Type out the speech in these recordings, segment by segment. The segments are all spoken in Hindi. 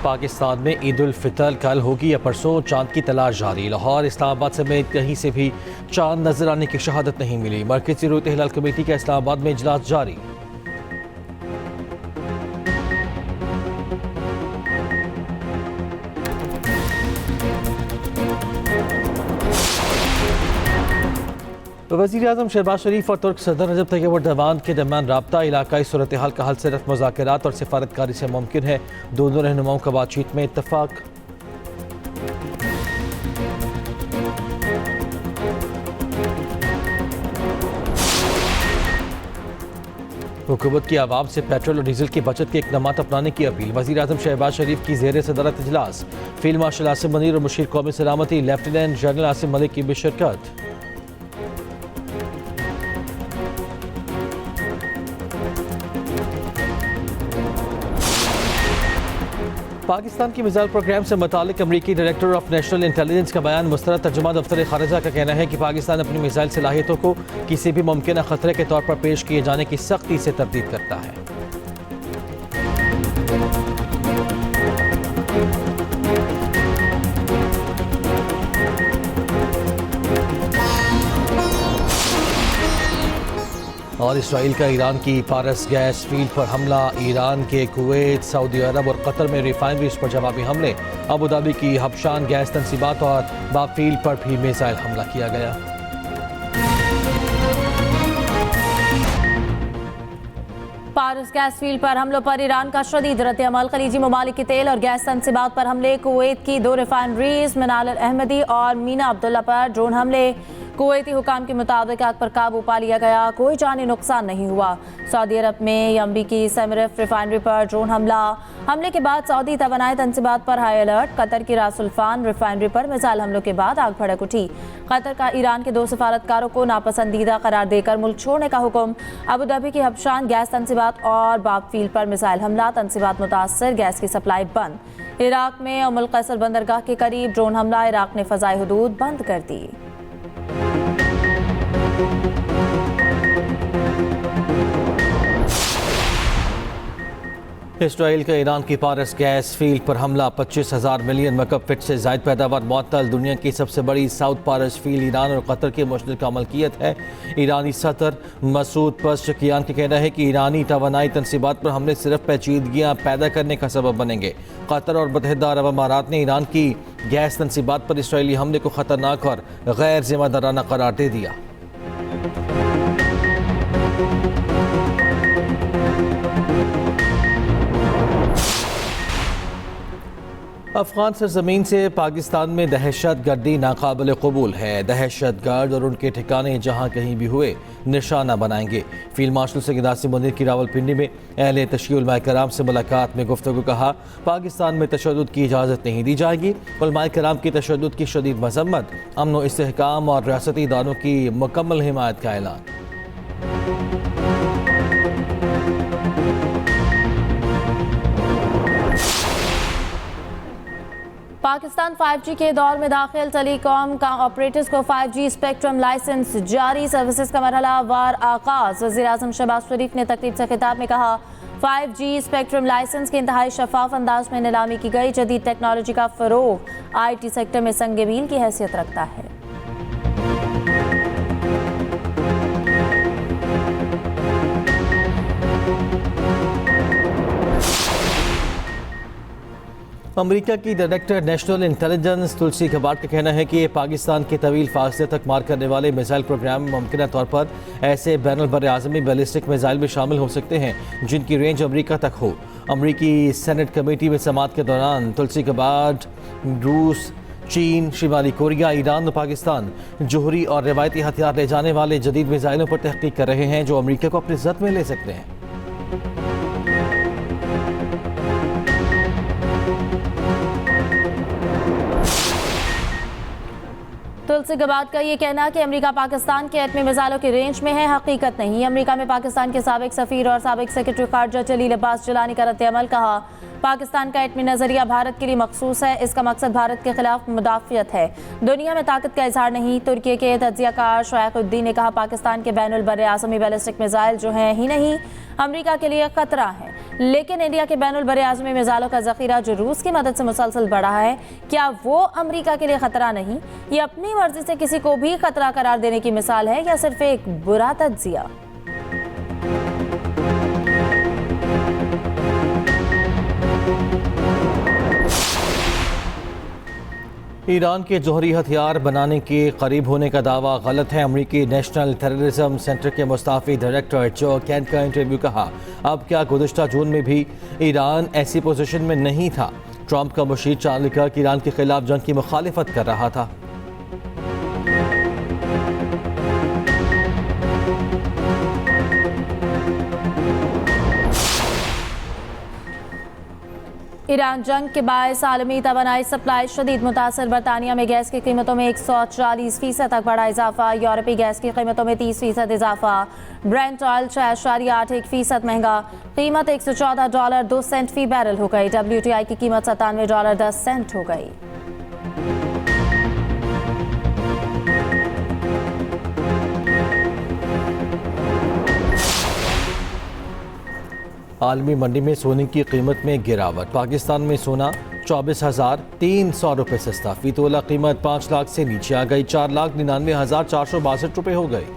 पाकिस्तान में ईद उल फितर कल होगी या परसों, चांद की तलाश जारी। लाहौर, इस्लामाबाद समेत कहीं से भी चांद नजर आने की शहादत नहीं मिली। मरकजी रूत हिलाल कमेटी का इस्लामाबाद में इजलास जारी। वज़ीर आज़म शहबाज शरीफ और तुर्क सदर रजब तैयब एर्दोगान के दरमियान रब्ता इलाकाई सूरत हाल का हल से रफ्त मुज़ाकरात और सिफारतकारी से मुमकिन है। दोनों रहनुमाओं का बातचीत में इत्तफाक। हुकूमत की आवाम से पेट्रोल और डीजल की बचत के इक़दामात अपनाने की अपील। वज़ीर आज़म शहबाज शरीफ की ज़ेर सदरत इजलास। फील्ड मार्शल आसिम मुनीर और मुशीर कौमी सलामती लेफ्टिनेंट जनरल आसिम मलिक की भी शिरकत। पाकिस्तान की मिसाइल प्रोग्राम से मुतालिक अमरीकी डायरेक्टर ऑफ नेशनल इंटेलिजेंस का बयान मुस्तरद। तर्जुमा दफ्तर खारिजा का कहना है कि पाकिस्तान अपनी मिसाइल सलाहियतों को किसी भी मुमकिन खतरे के तौर पर पेश किए जाने की सख्ती से तरदीद करता है। और इसराइल का ईरान की पारस गैस फील्ड पर हमला। ईरान के कुवैत, सऊदी अरब और कतर में रिफाइनरीज पर जवाबी हमले। अबू धाबी की हबशान गैस तंसीबात और बाब फील्ड पर भी मिसाइल हमला किया गया। पारस गैस फील्ड पर हमलों पर ईरान का शदीद रद्द-ए-अमल। खलीजी ममालिक की तेल और गैस तंसीबात पर हमले। कुवैत की 2 रिफाइनरीज मिनाल अल अहमदी और मीना अब्दुल्ला पर ड्रोन हमले। कुवैती हुकाम के मुताबिक आग पर काबू पा लिया गया, कोई जानी नुकसान नहीं हुआ। सऊदी अरब में यम्बी की सेमरफ रिफाइनरी पर ड्रोन हमला। हमले के बाद सऊदी तवानाई तंसीबात पर हाई अलर्ट। कतर की रासुल्फान रिफाइनरी पर मिसाइल हमलों के बाद आग भड़क उठी। कतर का ईरान के 2 सफारतकारों को नापसंदीदा करार देकर मुल्क छोड़ने का हुक्म। अबू धाबी की हबशान गैस तंसीबात और बाब फील्ड पर मिसाइल हमला। तंसीबात मुतासर, गैस की सप्लाई बंद। इराक में उमुल कैसर बंदरगाह के करीब ड्रोन हमला। इराक ने फ़ज़ाई हुदूद बंद कर दी। इसराइल का ईरान की पारस गैस फील्ड पर हमला। 25,000 मिलियन मकब फिट से ज़ायद पैदावार मुअत्तल। दुनिया की सबसे बड़ी साउथ पारस फील्ड ईरान और कतर की मुश्तरका मलकियत है। ईरानी सदर मसूद पज़ेश्कियान का कहना है कि ईरानी तवानाई तंसीबात पर हमले सिर्फ पेचीदगियाँ पैदा करने का सबब बनेंगे। कतर और मुत्तहिदा अरब अमारात ने ईरान की गैस तंसीबात पर इसराइली हमले को ख़तरनाक और गैर जिम्मेदाराना करार दे दिया। अफगान सरजमीन से पाकिस्तान में दहशत गर्दी नाकाबिल कबूल है। दहशत गर्द और उनके ठिकाने जहाँ कहीं भी हुए निशाना बनाएंगे। फील्ड मार्शल सैयद आसिम मुनीर की रावलपिंडी में अहले तशय्युल उलमाए कराम से मुलाकात में गुफ्तगू। कहा, पाकिस्तान में तशद्दुद की इजाज़त नहीं दी जाएगी। उलमाए कराम की तशद्दुद की शदीद मज़म्मत। अमन व इस्तेहकाम और रियासती इदारों की मुकम्मल हिमायत का ऐलान। पाकिस्तान 5G के दौर में दाखिल। टेलीकॉम का ऑपरेटर्स को 5G स्पेक्ट्रम लाइसेंस जारी। सर्विसेज का मरहला वार आगाज। वज़ीर आज़म शहबाज शरीफ ने तकरीब से खिताब में कहा, 5G स्पेक्ट्रम लाइसेंस के इंतहाई शफाफ अंदाज में नीलामी की गई। जदीद टेक्नोलॉजी का फ़रोग IT सेक्टर में संग मील की हैसियत रखता है। अमेरिका की डायरेक्टर नेशनल इंटेलिजेंस तुलसी गबार्ड का कहना है कि पाकिस्तान के तवील फासले तक मार करने वाले मिसाइल प्रोग्राम में मुमकिन तौर पर ऐसे बैनुल बर्र-ए-आज़मी बैलिस्टिक मिसाइल भी शामिल हो सकते हैं जिनकी रेंज अमेरिका तक हो। अमेरिकी सेनेट कमेटी में समाअत के दौरान तुलसी गबार्ड रूस, चीन, शिमाली कोरिया, ईरान और पाकिस्तान जोहरी और रिवायती हथियार ले जाने वाले जदीद मिसाइलों पर तहकीक कर रहे हैं जो अमेरिका को अपनी जद में ले सकते हैं। तुलसी गबार्ड का ये कहना कि अमेरिका पाकिस्तान के एटमी मिसाइलों की रेंज में है, हकीकत नहीं। अमेरिका में पाकिस्तान के साबिक सफीर और साबिक सेक्रेटरी खारजा जलील अब्बास जिलानी का रद्द-ए-अमल। कहा, पाकिस्तान का एटमी नजरिया भारत के लिए मखसूस है, इसका मकसद भारत के खिलाफ मुदाफियत है, दुनिया में ताकत का इजहार नहीं। तुर्की के तज्जियाकार शौकतुद्दीन ने कहा, पाकिस्तान के बैनुल बर्रे आज़मी बैलिस्टिक मिसाइल जो हैं ही नहीं अमेरिका के लिए खतरा है, लेकिन इंडिया के बैनुल बर्रे आज़मी मिसाइलों का जखीरा जो रूस की मदद से मुसलसल बढ़ा है, क्या वो अमेरिका के लिए खतरा नहीं? ये अपनी मर्जी से किसी को भी खतरा करार देने की मिसाल है या सिर्फ एक बुरा तज्जिया? ईरान के जौहरी हथियार बनाने के करीब होने का दावा गलत है। अमरीकी नेशनल टेररिज्म सेंटर के मुस्ताफी डायरेक्टर जो कैन का इंटरव्यू। कहा, अब क्या गुज़िश्ता जून में भी ईरान ऐसी पोजीशन में नहीं था। ट्रंप का मुशीर चार्ली कर्क ईरान के खिलाफ जंग की मुखालिफत कर रहा था। ईरान जंग के बायस आलमी तवानाई सप्लाई शदीद मुतासर। बरतानिया में गैस की कीमतों में 140% तक बढ़ा इजाफा। यूरोपीय गैस की कीमतों में 30% इजाफा। ब्रेंट ऑयल 6.81% महंगा, कीमत $114.02 फी बैरल हो गई। WTI की कीमत $97.10 हो गई। आलमी मंडी में सोने की कीमत में गिरावट। पाकिस्तान में सोना 24,300 रुपये सस्ता। फी तोला कीमत 5 लाख से नीचे आ गई। 4,99,462 रुपये हो गई।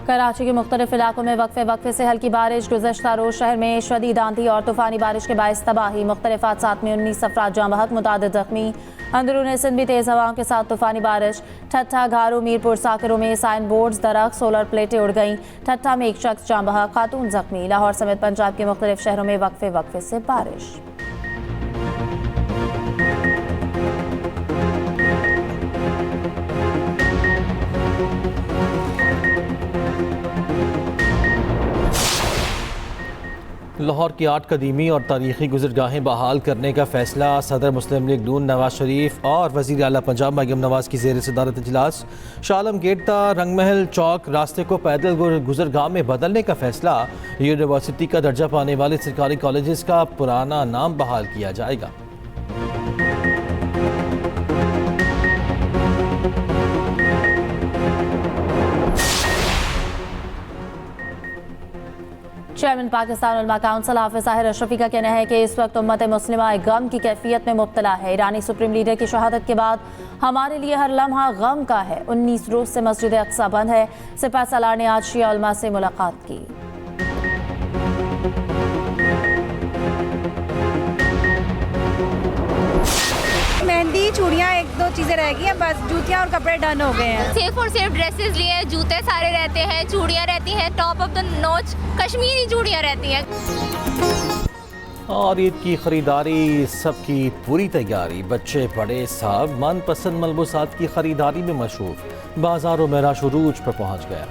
कराची के मुख्तलिफ इलाकों में वक्फे से हल्की बारिश। गुज़श्ता रोज शहर में शदीद आंधी और तूफानी बारिश के बायस तबाही। मुख्तलिफ हादसात में 19 अफराद जाँ बहक, मुतादिद जख्मी। अंदरून सिंध भी तेज़ हवाओं के साथ तूफानी बारिश। ठट्ठा, घारू, मीरपुर, साकिरों में साइन बोर्ड्स, दरख्त, सोलर प्लेटें उड़ गईं। ठट्ठा में एक शख्स जाँ बहक, खातून जख्मी। लाहौर समेत पंजाब के मुख्तलिफ शहरों में वक्फे से बारिश। लाहौर की 8 कदीमी और तारीखी गुज़रगाहें बहाल करने का फैसला। सदर मुस्लिम लीग नून नवाज शरीफ और वज़ीर आला पंजाब मरियम नवाज की ज़ेर सदारत इजलास। शालम गेट ता रंगमहल चौक रास्ते को पैदल गुज़रगाह में बदलने का फैसला। यूनिवर्सिटी का दर्जा पाने वाले सरकारी कॉलेजेस का पुराना नाम बहाल किया जाएगा। चेयरमैन पाकिस्तान उलमा काउंसिल हाफिज ताहिर अशरफी का कहना है कि इस वक्त उम्मत मुस्लिमा एक गम की कैफियत में मुब्तला है। ईरानी सुप्रीम लीडर की शहादत के बाद हमारे लिए हर लम्हा गम का है। 19 रोज से मस्जिद अक्सा बंद है। सिपह सलार ने आज शिया उलमा से मुलाकात की। मेहंदी, चूड़ियाँ, 1-2 चीजें रह गई हैं, बस जूतियाँ और कपड़े डन हो गए हैं। सिर्फ और सिर्फ ड्रेसेस लिए, जूते सारे रहते हैं, चूड़ियाँ रहती हैं, top of the notch Kashmiri चूड़ियाँ रहती हैं। और ईद की खरीदारी सबकी पूरी तैयारी। बच्चे बड़े सब मनपसंद मलबूसात की खरीदारी में मशरूफ। बाजारों में रश उरूज पर पहुंच गया।